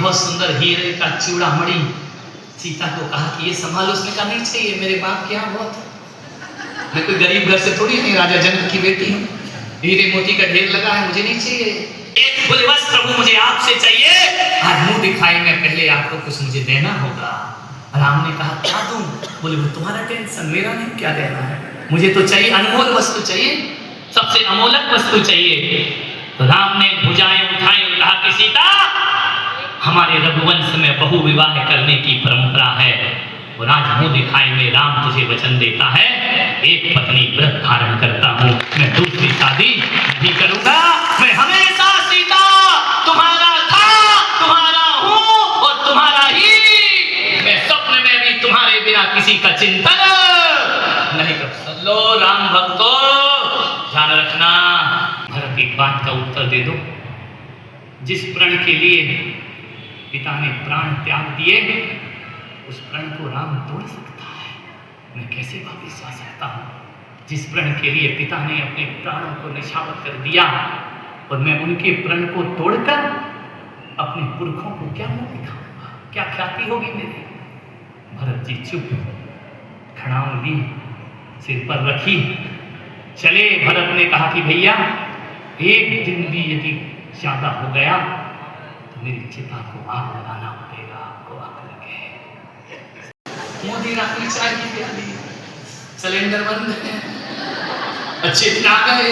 बहुत सुंदर हीरे का चूड़ामणि सीता को कहा कि ये संभालो। उसने कहा नहीं चाहिए, मेरे बाप के यहाँ बहुत है, मैं कोई गरीब घर से थोड़ी नहीं, राजा जनक की बेटी हूँ, हीरे मोती का ढेर लगा है, मुझे नहीं चाहिए। एक बोले बस प्रभु मुझे आपसे चाहिए, आज मुंह दिखाई में पहले आपको कुछ मुझे देना होगा। राम ने कहा क्या दूं? बोले वो तुम्हारा टेंशन, मेरा नहीं, क्या देना है, मुझे तो चाहिए अनमोल वस्तु चाहिए, सबसे अमोलक वस्तु चाहिए। तो राम ने भुजाएं उठाई और कहा कि सीता, हमारे रघुवंश में बहु विवाह करने की परंपरा है और आज मुंह दिखाई में राम तुझे वचन देता है, एक पत्नी व्रत धारण करता हूँ, मैं दूसरी शादी नहीं करूंगा, मैं हमेशा सीता तुम्हारा था, तुम्हारा हूँ और तुम्हारा ही, मैं स्वप्न में भी तुम्हारे बिना किसी का चिंतन नहीं कर सकता। लो राम भक्तों, ध्यान रखना, भरत एक बात का उत्तर दे दो, जिस प्रण के लिए पिता ने प्राण त्याग दिए उस प्रण को राम तोड़ सकता है, मैं कैसे वापस जा सकता हूँ? जिस प्रण के लिए पिता ने अपने प्राणों को निछावर कर दिया और मैं उनके प्रण को तोड़कर अपने पुरखों को क्या मुंह दिखाऊंगा, क्या ख्याति होगी मेरी? भरत जी चुप, खड़ाऊं ली सिर पर रखी, चले। भरत ने कहा कि भैया एक दिन भी यदि ज्यादा हो गया तो मेरी चिता को आग लगाना पड़ेगा, आपको आग लगे। मोदी रात्रि चाय की प्याली, सिलेंडर बंद है, अच्छे दिन आ गए।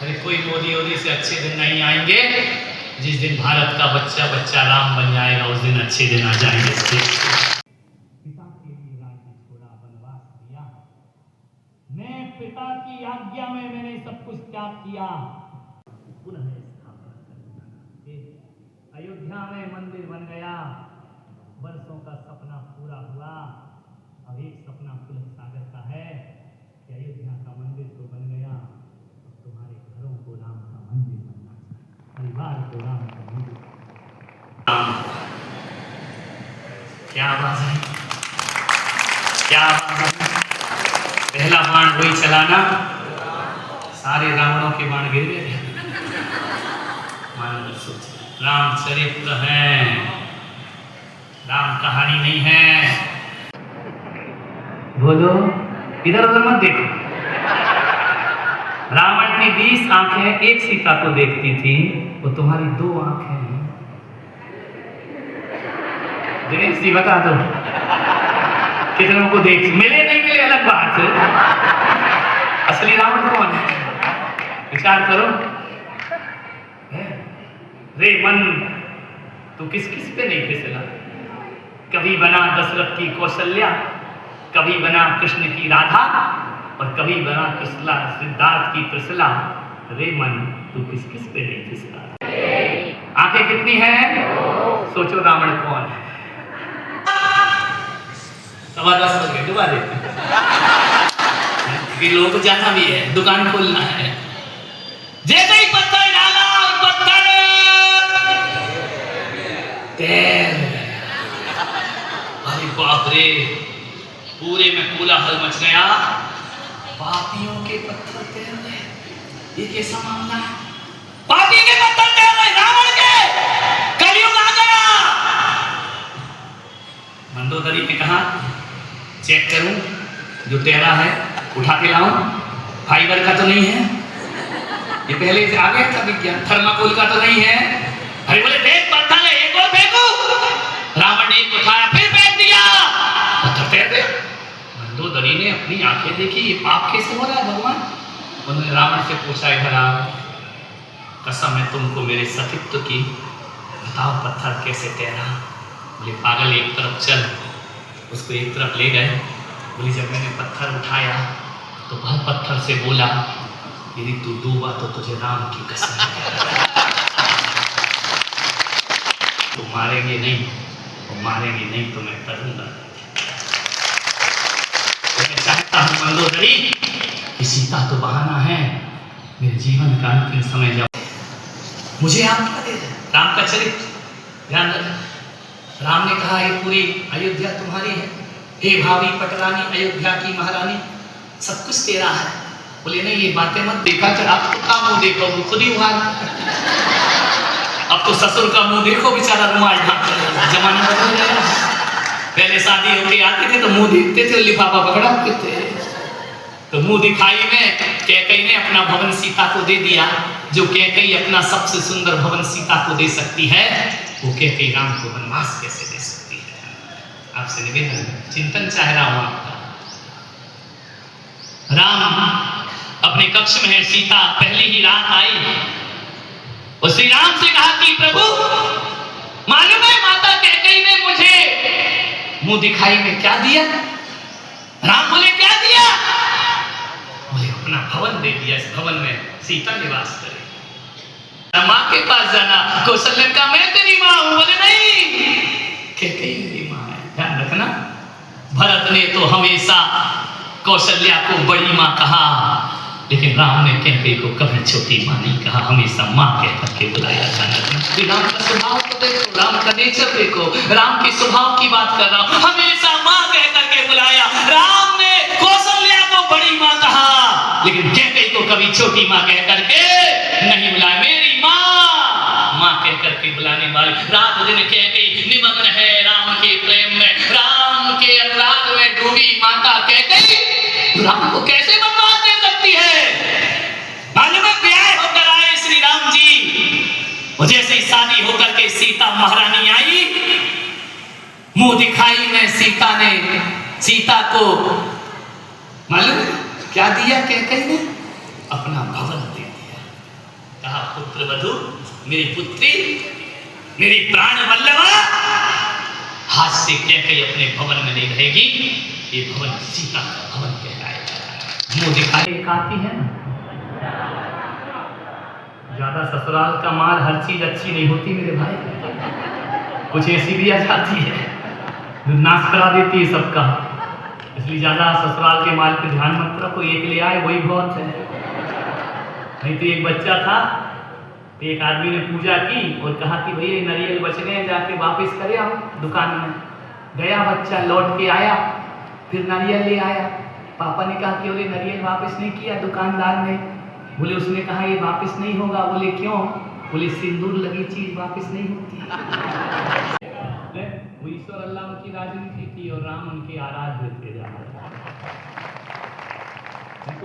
अरे कोई मोदी वोदी से अच्छे दिन नहीं आएंगे, जिस दिन भारत का बच्चा बच्चा राम बन जाएगा उस दिन अच्छे दिन आ जाएंगे। पिता के लिए राज्य छोड़ा, वनवास दिया, मैं पिता की आज्ञा में मैंने सब कुछ त्याग किया, पुनः स्थापना करना। अयोध्या में मंदिर बन गया, वर्षों का सपना पूरा हुआ। अब एक सपना पुलह सागर का है कि अयोध्या का मंदिर तो बन गया, अब तुम्हारे घरों को राम का मंदिर बनना चाहिए, परिवार को राम का मंदिर। क्या आवाज है, क्या आवाज है? पहला बाण वही चलाना, सारे रावणों के बाण गिर गए। मान सोच, रामचरित्र है, राम कहानी नहीं है। बोलो, इधर उधर मत देखो। रावण की 20 आंखें एक सीता को देखती थी, वो तुम्हारी 2 आंखें हैं। दिनेश जी बता दो, कितनों को देख, मिले नहीं मिले अलग बात है, असली रावण कौन है? विचार करो। रे मन, तू किस किस पे नहीं फिसला? कभी बना दशरथ की कौशल्या, कभी बना कृष्ण की राधा और कभी बना कृष्णा सिद्धार्थ की त्रिशला। रे मन, तू किस किस पे नहीं फिसला? आंखें कितनी हैं? सोचो रावण कौन है? 10:15 बज गए, डुबा देते कि लोगों को जाना भी है, दुकान खोलना है। जैसे ही पत्थर डाला और पत्थर तैर, अरे बाप रे, पूरे में कोलाहल मच गया। पापियों के पत्थर तैर रहे, ये कैसा मामला है? पापी के पत्थर तैर रहे, रावण के, कलयुग आ गया। मंदोदरी ने कहा चेक करूं, जो तैरा है उठा के लाऊं, फाइबर का तो नहीं है, ये पहले से आ गया था विज्ञान, थर्माकोल का तो नहीं है। अरे बोले देख पत्थर है, एक और फेंकू। रावण ने एक उठाया, फिर फेंक दिया, पत्थर तैर गए। मंदोदरी ने अपनी आंखें देखी, ये पाप कैसे हो रहा है भगवान? उन्होंने रावण से पूछा, इधर आओ, कसम है तुमको मेरे सतीत्व की, बताओ पत्थर कैसे तैरा? बोले पागल, एक तरफ चल। उसको एक तरफ ले गए। बोली जब मैंने पत्थर उठाया तो वह पत्थर से बोला, यदि तू डूबा तो तुझे राम की कसम है, तो मारेंगे नहीं, और मारेंगे नहीं तो मैं करूंगा। तो मैं चाहता हूं मंदोदरी कि सीता तो बहाना है, मेरे जीवन का अंतिम समय जब मुझे आप क्या दे दे? राम का चरित्र ध्यान रख। राम ने कहा ये पूरी अयोध्या तुम्हारी है, हे भावी पटरानी, अयोध्या की महारानी, सब कुछ तेरा है। बोले नहीं, ये बातें मत देखा कर, आप तो काम हो देखो, खुद ही उहार। अब तो ससुर का मुंह देखो, बेचारा रुमाल ढांक कर, जमाना बदल गया। पहले शादी होके आते थे तो मुंह देखते थे, लिफाफा पकड़ाते थे। तो मुंह दिखाई में कैकेयी ने अपना भवन सीता को दे दिया। जो कैकेयी अपना सबसे सुंदर भवन सीता को दे सकती है, वो कैकेयी राम को वनवास कैसे दे सकती है? आपसे निवेदन, चिंतन चाह रहा हूं आपका। राम अपने कक्ष में है, सीता पहली ही रात आई और श्री राम से कहा कि प्रभु, मालूम है माता कैकेयी ने मुझे मुंह दिखाई में क्या दिया? राम बोले क्या दिया? बोले अपना भवन दे दिया, इस भवन में सीता निवास करे। माँ के पास जाना, कौशल्या का मैं तेरी माँ हूं। बोले नहीं, कैकेयी मेरी माँ है। ध्यान रखना, भरत ने तो हमेशा कौशल्या को बड़ी माँ कहा, लेकिन राम ने कैकेयी को कभी छोटी माँ नहीं कहा, हमेशा माँ कह करके बुलाया जाना। राम का स्वभाव को देखो, राम का नेचर देखो, राम के स्वभाव की बात कर रहा हूं, हमेशा माँ कह करके बुलाया। राम ने कौशल्या को बड़ी माँ कहा, लेकिन कैकेयी को कभी छोटी माँ कह करके नहीं बुलाया। मेरी माँ, माँ कह करके बुलाने वाली। रात दिन कैकेयी निमग्न है राम के प्रेम में, राम के अनुराग में डूबी माता कैकेयी राम को कैसे वनवास दे सकती है? मालूम है, ब्याह होकर आए श्री राम जी, और जैसे ही शादी होकर के सीता महारानी आई, मुंह दिखाई में सीता को मालूम क्या दिया? कैकेयी ने अपना भवन दे दिया। कहा पुत्र वधू, मेरी पुत्री, मेरी प्राण वल्लभा, हाथ से कैकेयी अपने भवन में नहीं रहेगी, ये भवन सीता का भवन कहलाएगा। मुंह दिखाई एक आती है ना, ज्यादा ससुराल का माल हर चीज अच्छी नहीं होती मेरे भाई, कुछ ऐसी भी आ जाती है जो नाश करा देती है सबका। इसलिए ज्यादा ससुराल के माल पे ध्यान मत रखो, एक ले आए वही बहुत है। नहीं तो एक बच्चा था, एक आदमी ने पूजा की और कहा कि भैया नारियल बच गए, जाके वापस करे आओ दुकान में। गया बच्चा, लौट के आया, फिर नारियल ले आया। पापा ने कहा कि अरे नारियल वापस नहीं किया दुकानदार ने। बोले उसने कहा ये वापस नहीं होगा। बोले क्यों? बोले सिंदूर लगी चीज वापस नहीं होती। वो ईश्वर अल्लाह उनकी राजनीति थी और राम उनके आराध्य थे।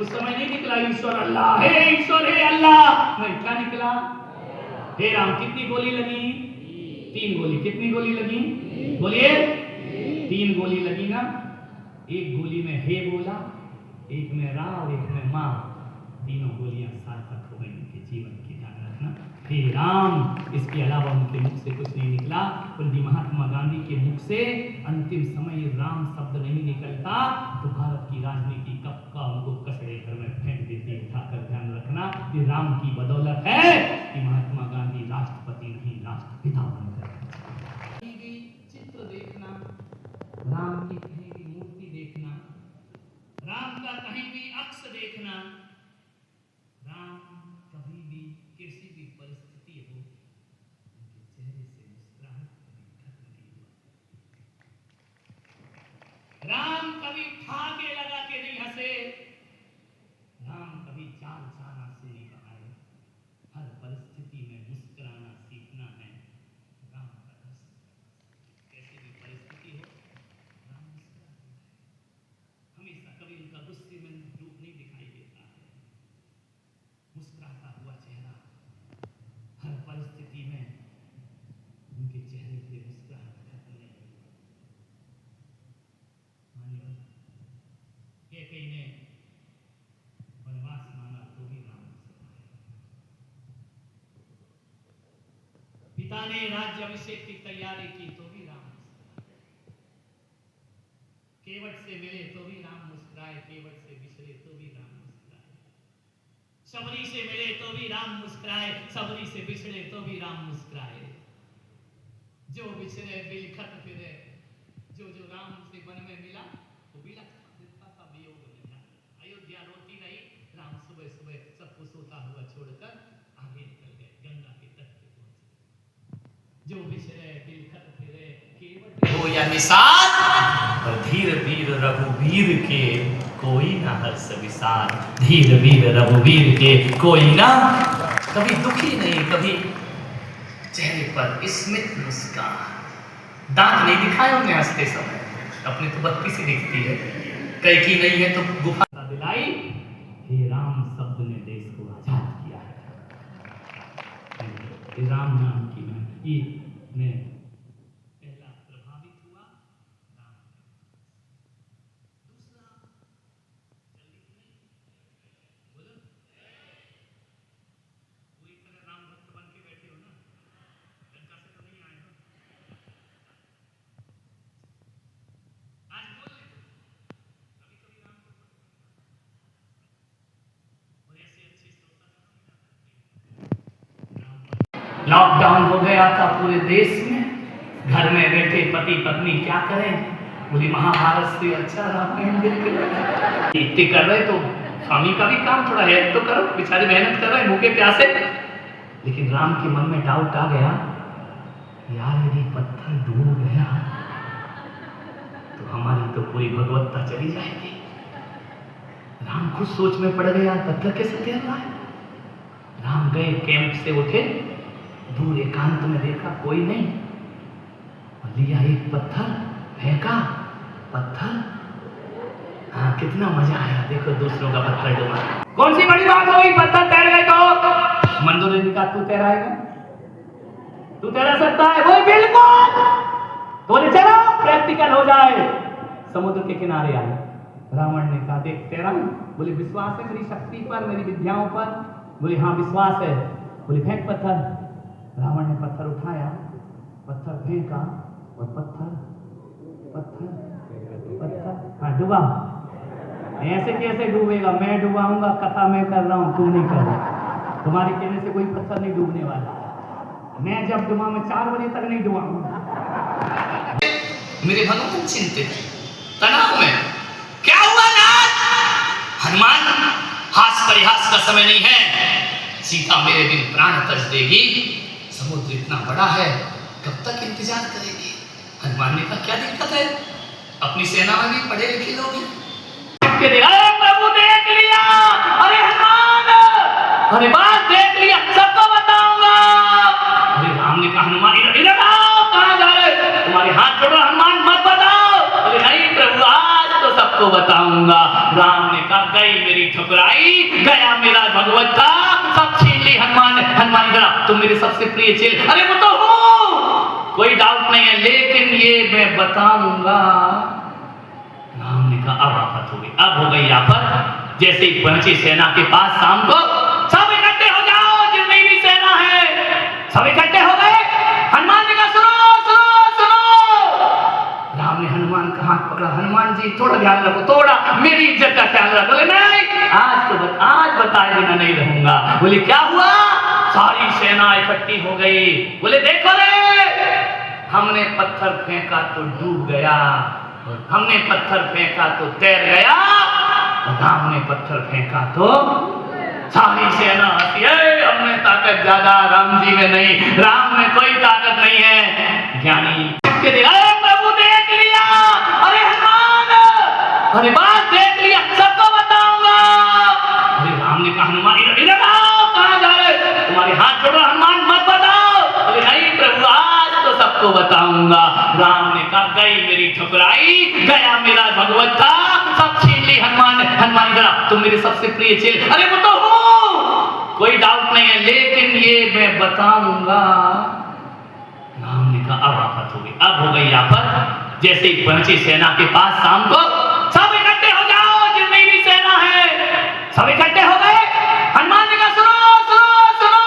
उस समय नहीं निकला ईश्वर अल्लाह, हे ईश्वर हे अल्लाह, नहीं, क्या निकला? हे राम। कितनी गोली लगी? 3 गोली। कितनी गोली लगी? बोलिए। 3 गोली लगी ना। एक गोली में हे बोला, एक में रा और एक में माँ। तीनों गोलियां सार्थक हो गई उनके जीवन की। ध्यान रखना, हे राम, इसके अलावा उनके मुख से कुछ नहीं निकला। बल्कि महात्मा गांधी के मुख से अंतिम समय राम शब्द नहीं निकलता तो भारत की राजनीति कब का उनको कचड़े घर में फेंक देती। उठाकर ध्यान रखना, ये राम की बदौलत है कि महात्मा गांधी राष्ट्रपति नहीं राष्ट्रपिता बनकर। चित्र देखना, राम की कहीं भी मूर्ति देखना, राम का कहीं भी अक्ष देखना, राम कभी भी किसी भी परिस्थिति हो उनके चेहरे से मुस्कुराहट कभी खत्म नहीं हुआ। राम कभी ठाके लगा के नहीं हंसे, राम कभी चाल चाना से नहीं बनाए। हर परिस्थिति में मुस्कुराना सीखना है राम का दर्शन। कैसी भी परिस्थिति हो राम मुस्कुराते हैं। हमेशा कभी उनका गुस्से में रूप नहीं दिखाई देता है। मुस्कुराता हुआ चेहरा, हर परिस्थिति में उनके चेहरे पे मुस्कुराहट खत्म नहीं हुई। कैकेयी ने वनवास मांगा तो भी राम मुस्कुराए। पिता ने राज्य अभिषेक की तैयारी की तो भी राम मुस्कुराए। केवट से मिले तो भी राम मुस्कुराए, केवट से बिछड़े तो भी राम मुस्कुराए। सबरी से मिले तो भी राम मुस्कुराए, सबरी से बिछड़े तो भी राम मुस्कुराए। जो बिछड़े बिलखत फिरे, जो राम से वन में मिला वो बिलखता था वियोग में। अयोध्या रोती रही, राम सुबह सुबह सबको सोता हुआ छोड़कर आगे निकल गए, गंगा के तट पे पहुंचे। जो बिछड़े बिलखत फिरे, केवट हो या निषाद, पर धीर वीर रघुवीर के कोई ना हर्ष विसार। धीर वीर रघुवीर के कोई ना, कभी दुखी नहीं, कभी चेहरे पर स्मित मुस्कान, दांत नहीं दिखाए उन्हें हंसते समय, अपनी तो बत्ती से दिखती है, कई की नहीं है तो गुफा दिलाई। हे राम शब्द ने देश को आजाद किया है। राम नाम की मैं पहला प्रभावित हुआ। दूसरा जल्दी नहीं बोलो, कोई तरह राम भक्त बन के बैठे हो ना, लंका से तो नहीं आए हो। आज बोल ले, कभी कभी राम को और ऐसे अच्छे श्रोता लॉकडाउन हो गया था पूरे देश में, घर में बैठे पति पत्नी क्या करें, बोली महाभारत से अच्छा रामायण देख के इतने कर रहे तो स्वामी का भी काम थोड़ा हेल्प तो करो, बेचारे मेहनत कर रहे हैं भूखे प्यासे। लेकिन राम के मन में डाउट आ गया, यार यदि पत्थर डूब गया तो हमारी तो पूरी भगवत्ता चली जाएगी। राम खुद सोच में पड़ गया, पत्थर कैसे तैर रहा है। राम गए, कैंप से उठे, दूर एकांत में देखा कोई नहीं, और लिया एक पत्थर, फेंका पत्थर। हाँ कितना मजा आया, देखो दूसरों का पत्थर डूबा। कौन सी बड़ी बात होगी, पत्थर तैर गए तो मंदोदरी ने कहा तू तैराएगा, तू तैरा सकता है, वो बिल्कुल। तो बोले चलो प्रैक्टिकल हो जाए। समुद्र के किनारे आए, रावण ने कहा देख तैरा, बोले विश्वास है मेरी शक्ति पर, मेरी विद्याओं पर, बोले हाँ विश्वास है, बोले फेंक पत्थर। रावण ने पत्थर उठाया, पत्थर फेंका और पत्थर पत्थर पत्थर हाँ डूबा। ऐसे कैसे डूबेगा, मैं डुबाऊंगा, कथा मैं कर रहा हूँ, तू नहीं कर रहा। तुम्हारे कहने से कोई पत्थर नहीं डूबने वाला, मैं जब डुबा मैं 4 बजे तक नहीं डुबाऊंगा। मेरे भगवान चिंतित तनाव में, क्या हुआ नाथ? हनुमान हास परिहास का समय नहीं है, सीता मेरे बिन प्राण तज देगी, समुद्र इतना बड़ा है कब तक इंतजार करेगी। हनुमान ने कहा क्या दिक्कत है, अपनी सेना में भी पढ़े लिखे लोग हैं। प्रभु देख लिया, अरे हनुमान, अरे बात देख लिया, सबको बताऊंगा। अरे राम ने कहा हनुमान इधर आओ, कहां जा रहे, तुम्हारे हाथ जोड़ो हनुमान मत बताओ। अरे नहीं प्रभु आज तो सबको बताऊंगा। राम ने कहा गई मेरी ठुकराई, गया मेरा भगवत्ता, सब छीन ली हनुमान। हनुमान इधर तुम मेरे सबसे प्रिय चेल, अरे वो तो हूं, कोई डाउट नहीं है, लेकिन ये मैं बताऊंगा। राम ने कहा अब आफत हो गई, अब हो गई आफत। जैसे ही पहुंची सेना के पास शाम को, सब इकट्ठे हो जाओ, जितनी भी सेना है सब इकट्ठे हो गए। हनुमान ने कहा सुनो सुनो सुनो। राम ने हनुमान का हाथ पकड़ा, हनुमान जी थोड़ा ध्यान रखो, थोड़ा मेरी इज्जत का ख्याल रखो। बोले नहीं आज बताए बिना नहीं रहूंगा। बोले क्या हुआ? सारी सेना इकट्ठी हो गई। बोले देखो रे, हमने पत्थर फेंका तो डूब गया, हमने पत्थर फेंका तो तैर गया, राम ने पत्थर फेंका तो सारी सेना हंसी, हमने ताकत ज्यादा, राम जी में नहीं, राम में कोई ताकत नहीं है। ज्ञानी प्रभु देख लिया, अरे हनुमान, अरे बात देख लिया, सबको बताऊंगा। अरे राम ने कहा हनुमान इधर आओ, कहां जा रहे, तुम्हारे हाथ जोड़ो हनुमान मत बताओ। अरे नहीं प्रभु आज तो सबको बताऊंगा। राम ने कहा गई मेरी ठुकराई, गया मेरा भगवत्ता, सब छीन ली हनुमान। हनुमान इधर तुम मेरे सबसे प्रिय चेल, अरे वो तो हूं, कोई डाउट नहीं है, लेकिन ये मैं बताऊंगा। राम ने कहा अब आफत हो गई, अब हो गई आफत। जैसे ही पहुंची सेना के पास शाम को, सब इकट्ठे हो जाओ, जितनी भी सेना है सब इकट्ठे हो गए। हनुमान ने कहा सुनो सुनो सुनो।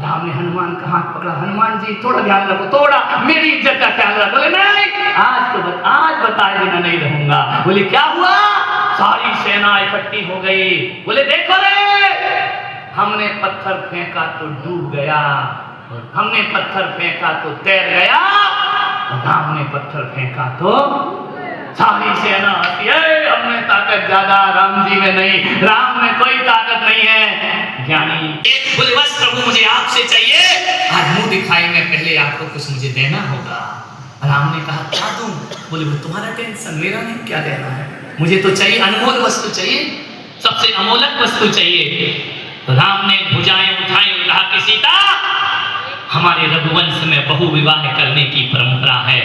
राम ने हनुमान का हाथ पकड़ा, हनुमान जी थोड़ा ध्यान रखो, थोड़ा मेरी इज्जत का ख्याल रखो। बोले नहीं आज बताए बिना नहीं रहूंगा। बोले क्या हुआ? सारी सेना इकट्ठी हो गई। बोले देखो रे, हमने पत्थर फेंका तो डूब गया, हमने पत्थर फेंका तो तैर गया, राम ने पत्थर फेंका तो सारी सेना हंसी, हमने ताकत ज्यादा, राम जी में नहीं, राम में कोई ताकत नहीं है। ज्ञानी बोले बस प्रभु मुझे आपसे चाहिए, आज मुंह दिखाई में पहले आपको कुछ मुझे देना होगा। राम ने कहा क्या दूं? बोले वो तुम्हारा टेंशन, मेरा नहीं, क्या देना है, मुझे तो चाहिए अनमोल वस्तु चाहिए, सबसे अमोलक वस्तु चाहिए। तो राम ने भुजाएं उठाई और कहा कि सीता हमारे रघुवंश में बहु विवाह करने की परंपरा है।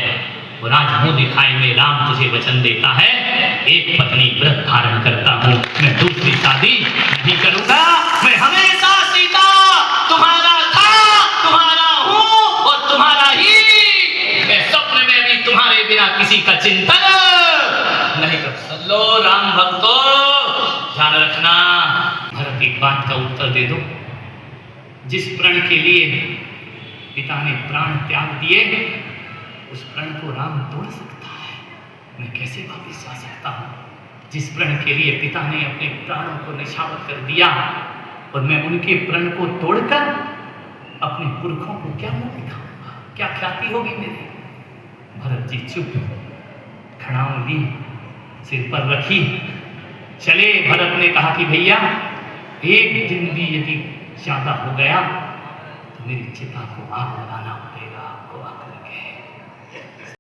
और आज मुंह दिखाई में राम तुझे वचन देता है, एक पत्नी व्रत धारण करता हूँ, मैं दूसरी शादी नहीं करूंगा। मैं हमेशा सीता तुम्हारा था, तुम्हारा हूँ और तुम्हारा ही। मैं स्वप्न में भी तुम्हारे बिना किसी का चिंतन नहीं कर सकता। लो राम भक्तों, ध्यान रखना। भरत एक बात का उत्तर दे दो, जिस प्रण के लिए पिता ने प्राण त्याग दिए, उस प्रण को राम तोड़ सकता है, मैं कैसे वापस जा सकता हूँ? जिस प्रण के लिए पिता ने अपने प्राणों को निछावर कर दिया और मैं उनके प्रण को तोड़कर अपने पुरखों को क्या मुंह दिखाऊंगा, क्या ख्याति होगी मेरी? भरत जी चुप, खड़ाऊं ली सिर पर रखी, चले। भरत ने कहा कि भैया एक दिन भी यदि ज्यादा हो गया तो मेरी चिता को आग लगाना